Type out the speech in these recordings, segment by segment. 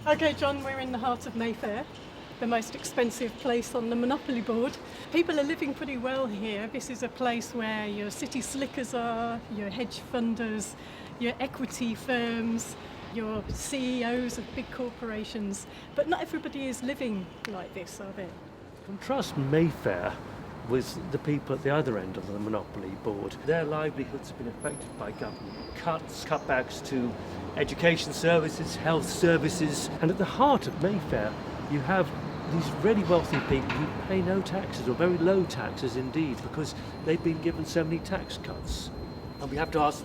Okay, John, we're in the heart of Mayfair, the most expensive place on the Monopoly board. People are living pretty well here. This is a place where your city slickers are, your hedge funders, your equity firms, your CEOs of big corporations. But not everybody is living like this, are they? Contrast Mayfair with the people at the other end of the Monopoly board. Their livelihoods have been affected by government cuts, cutbacks to education services, health services, and at the heart of Mayfair you have these really wealthy people who pay no taxes, or very low taxes indeed, because they've been given so many tax cuts. And we have to ask,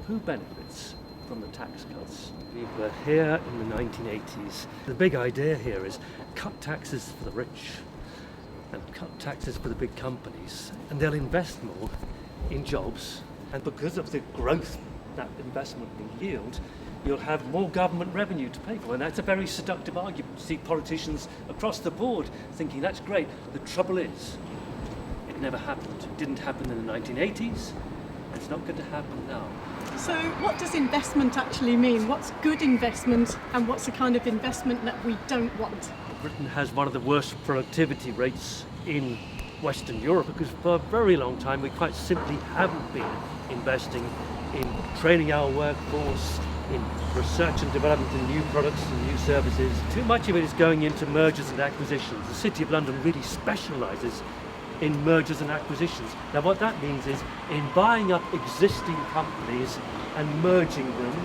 who benefits from the tax cuts? We were here in the 1980s. The big idea here is cut taxes for the rich and cut taxes for the big companies, and they'll invest more in jobs, and because of the growth that investment will yield, you'll have more government revenue to pay for. And that's a very seductive argument. You see politicians across the board thinking that's great. The trouble is, it never happened. It didn't happen in the 1980s, and it's not going to happen now. So what does investment actually mean? What's good investment, and what's the kind of investment that we don't want? Britain has one of the worst productivity rates in Western Europe because for a very long time we quite simply haven't been investing in training our workforce, in research and development in new products and new services. Too much of it is going into mergers and acquisitions. The City of London really specialises in mergers and acquisitions. Now what that means is in buying up existing companies and merging them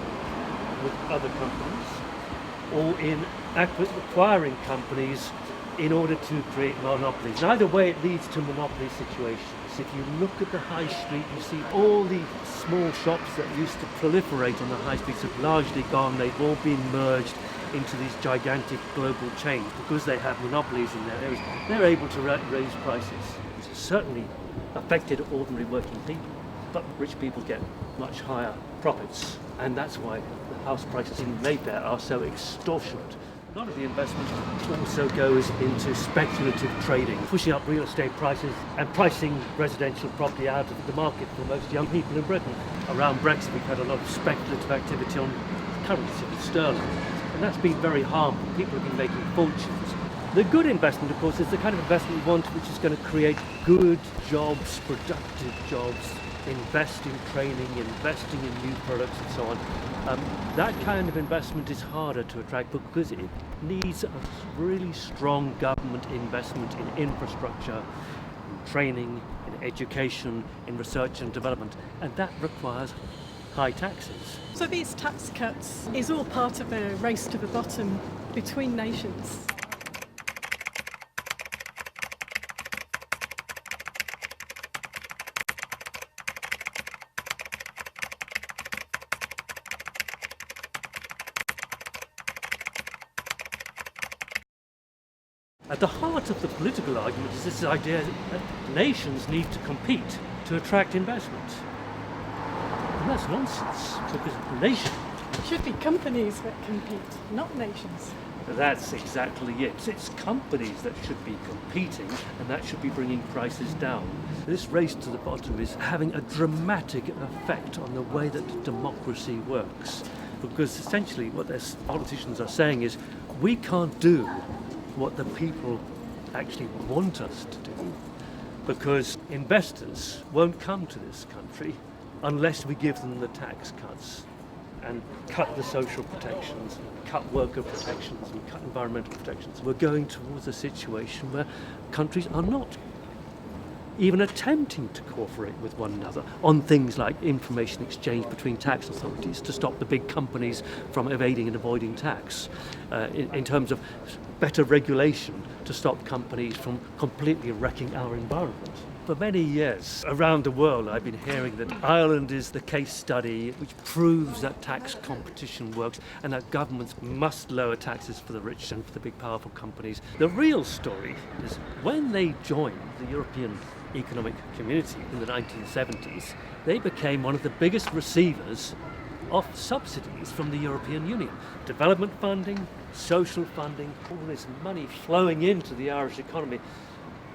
with other companies, or in acquiring companies in order to create monopolies. And either way it leads to monopoly situations. If you look at the high street, you see all the small shops that used to proliferate on the high streets have largely gone. They've all been merged into these gigantic global chains because they have monopolies in their areas. They're able to raise prices, which has certainly affected ordinary working people. But rich people get much higher profits, and that's why the house prices in Mayfair are so extortionate. A lot of the investment also goes into speculative trading, pushing up real estate prices and pricing residential property out of the market for most young people in Britain. Around Brexit, we've had a lot of speculative activity on currency, sterling, and that's been very harmful. People have been making fortunes. The good investment, of course, is the kind of investment we want which is going to create good jobs, productive jobs, invest in training, investing in new products and so on. That kind of investment is harder to attract because it needs a really strong government investment in infrastructure, in training, in education, in research and development, and that requires high taxes. So these tax cuts is all part of a race to the bottom between nations. At the heart of the political argument is this idea that nations need to compete to attract investment. And that's nonsense, because nations... It should be companies that compete, not nations. That's exactly it. It's companies that should be competing, and that should be bringing prices down. This race to the bottom is having a dramatic effect on the way that democracy works, because essentially what the politicians are saying is we can't do what the people actually want us to do, because investors won't come to this country unless we give them the tax cuts and cut the social protections, cut worker protections and cut environmental protections. We're going towards a situation where countries are not even attempting to cooperate with one another on things like information exchange between tax authorities to stop the big companies from evading and avoiding tax, in terms of better regulation to stop companies from completely wrecking our environment. For many years around the world I've been hearing that Ireland is the case study which proves that tax competition works and that governments must lower taxes for the rich and for the big powerful companies. The real story is when they joined the European Economic Community in the 1970s, they became one of the biggest receivers of subsidies from the European Union. Development funding, social funding, all this money flowing into the Irish economy,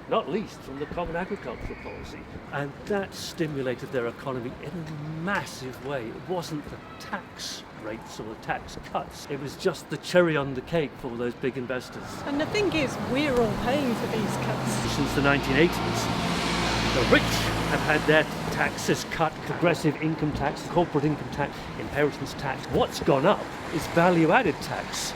not least from the Common Agricultural Policy. And that stimulated their economy in a massive way. It wasn't the tax rates or the tax cuts. It was just the cherry on the cake for those big investors. And the thing is, we're all paying for these cuts. Since the 1980s, the rich have had their taxes cut, progressive income tax, corporate income tax, inheritance tax. What's gone up is value-added tax,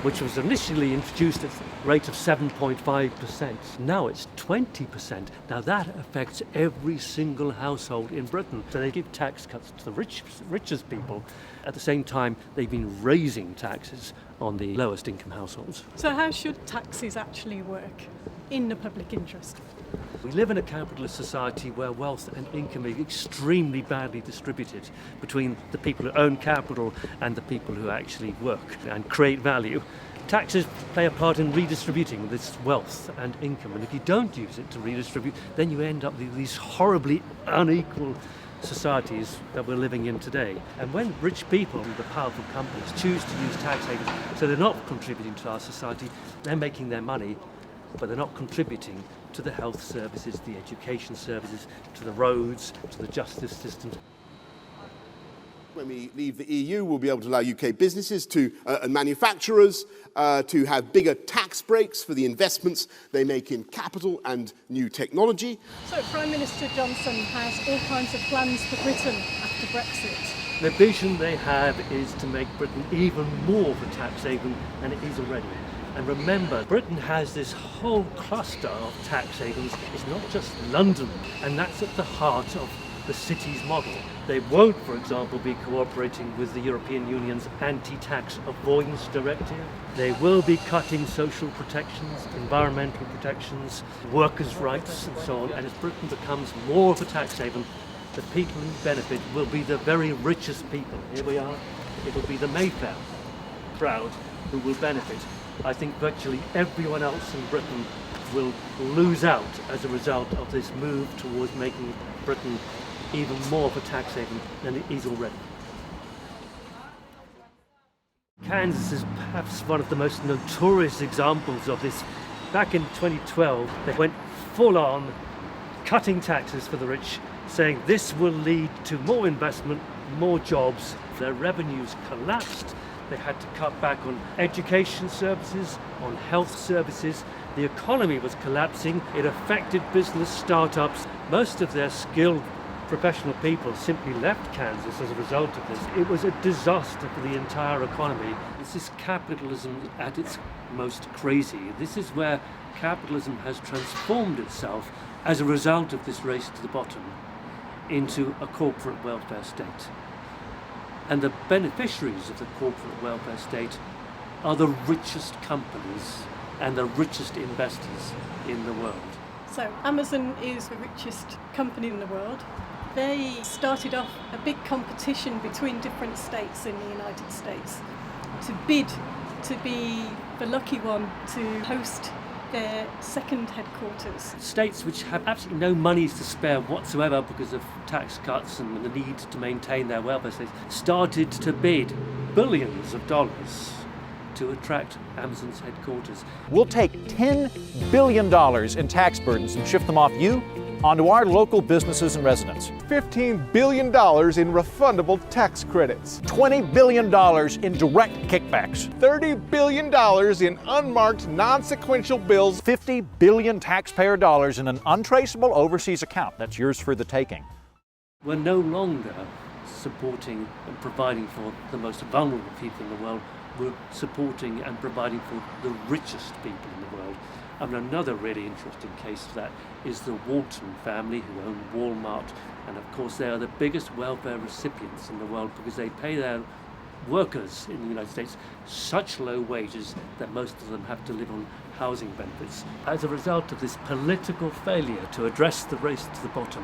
which was initially introduced at a rate of 7.5%. Now it's 20%. Now that affects every single household in Britain. So they give tax cuts to the richest people. At the same time, they've been raising taxes on the lowest income households. So how should taxes actually work in the public interest? We live in a capitalist society where wealth and income are extremely badly distributed between the people who own capital and the people who actually work and create value. Taxes play a part in redistributing this wealth and income, and if you don't use it to redistribute, then you end up with these horribly unequal societies that we're living in today. And when rich people and the powerful companies choose to use tax havens, so they're not contributing to our society, they're making their money, but they're not contributing to the health services, the education services, to the roads, to the justice system. When we leave the EU, we'll be able to allow UK businesses and manufacturers to have bigger tax breaks for the investments they make in capital and new technology. So Prime Minister Johnson has all kinds of plans for Britain after Brexit. The vision they have is to make Britain even more of a tax haven than it is already. And remember, Britain has this whole cluster of tax havens. It's not just London, and that's at the heart of the city's model. They won't, for example, be cooperating with the European Union's anti-tax avoidance directive. They will be cutting social protections, environmental protections, workers' rights, and so on. And as Britain becomes more of a tax haven, the people who benefit will be the very richest people. Here we are. It will be the Mayfair crowd who will benefit. I think virtually everyone else in Britain will lose out as a result of this move towards making Britain even more of a tax haven than it is already. Kansas is perhaps one of the most notorious examples of this. Back in 2012, they went full on cutting taxes for the rich, saying this will lead to more investment, more jobs. Their revenues collapsed. They had to cut back on education services, on health services. The economy was collapsing. It affected business startups. Most of their skilled professional people simply left Kansas as a result of this. It was a disaster for the entire economy. This is capitalism at its most crazy. This is where capitalism has transformed itself as a result of this race to the bottom into a corporate welfare state. And the beneficiaries of the corporate welfare state are the richest companies and the richest investors in the world. So Amazon is the richest company in the world. They started off a big competition between different states in the United States to bid to be the lucky one to host their second headquarters. States which have absolutely no monies to spare whatsoever because of tax cuts and the need to maintain their welfare states started to bid billions of dollars to attract Amazon's headquarters. We'll take $10 billion in tax burdens and shift them off you onto our local businesses and residents. $15 billion in refundable tax credits. $20 billion in direct kickbacks. $30 billion in unmarked, non-sequential bills. 50 billion taxpayer dollars in an untraceable overseas account. That's yours for the taking. We're no longer supporting and providing for the most vulnerable people in the world. We're supporting and providing for the richest people in the world. And another really interesting case of that is the Walton family who own Walmart. And of course they are the biggest welfare recipients in the world because they pay their workers in the United States such low wages that most of them have to live on housing benefits. As a result of this political failure to address the race to the bottom,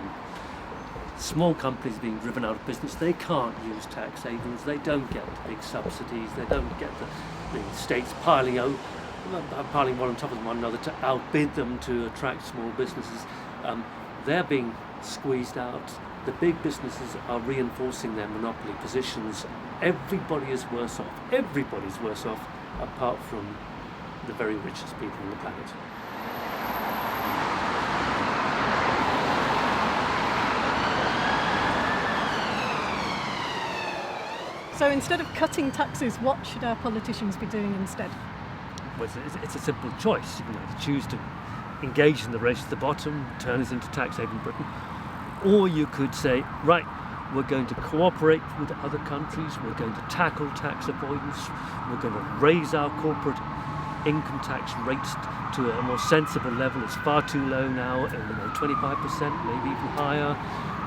small companies being driven out of business, they can't use tax havens, they don't get the big subsidies, they don't get the states piling one on top of one another to outbid them to attract small businesses. They're being squeezed out. The big businesses are reinforcing their monopoly positions. Everybody is worse off. Everybody's worse off apart from the very richest people on the planet. So instead of cutting taxes, what should our politicians be doing instead? Well, it's a simple choice. You can either choose to engage in the race to the bottom, turn us into tax haven Britain, or you could say, right, we're going to cooperate with other countries, we're going to tackle tax avoidance, we're going to raise our corporate income tax rates to a more sensible level. It's far too low now, 25%, maybe even higher.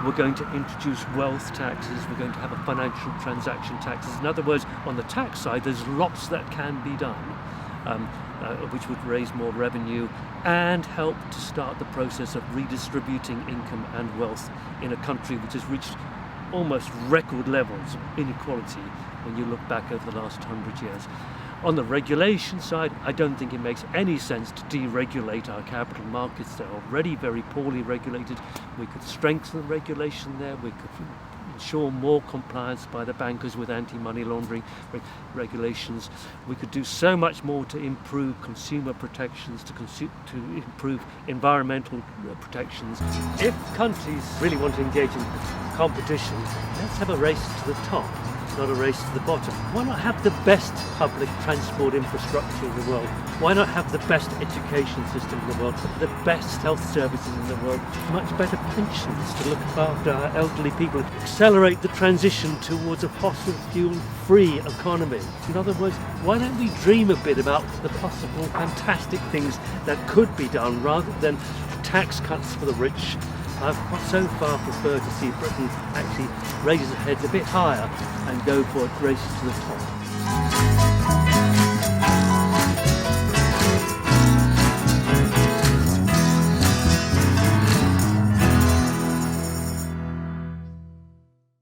We're going to introduce wealth taxes, we're going to have a financial transaction taxes. In other words, on the tax side, there's lots that can be done, which would raise more revenue and help to start the process of redistributing income and wealth in a country which has reached almost record levels of inequality when you look back over the last 100 years. On the regulation side, I don't think it makes any sense to deregulate our capital markets. They're already very poorly regulated. We could strengthen regulation there. We could ensure more compliance by the bankers with anti-money laundering regulations. We could do so much more to improve consumer protections, to improve environmental protections. If countries really want to engage in competition, let's have a race to the top, not a race to the bottom. Why not have the best public transport infrastructure in the world? Why not have the best education system in the world, the best health services in the world, much better pensions to look after our elderly people, accelerate the transition towards a fossil fuel-free economy? In other words, why don't we dream a bit about the possible fantastic things that could be done rather than tax cuts for the rich? I've so far preferred to see Britain actually raise its heads a bit higher and go for it races to the top.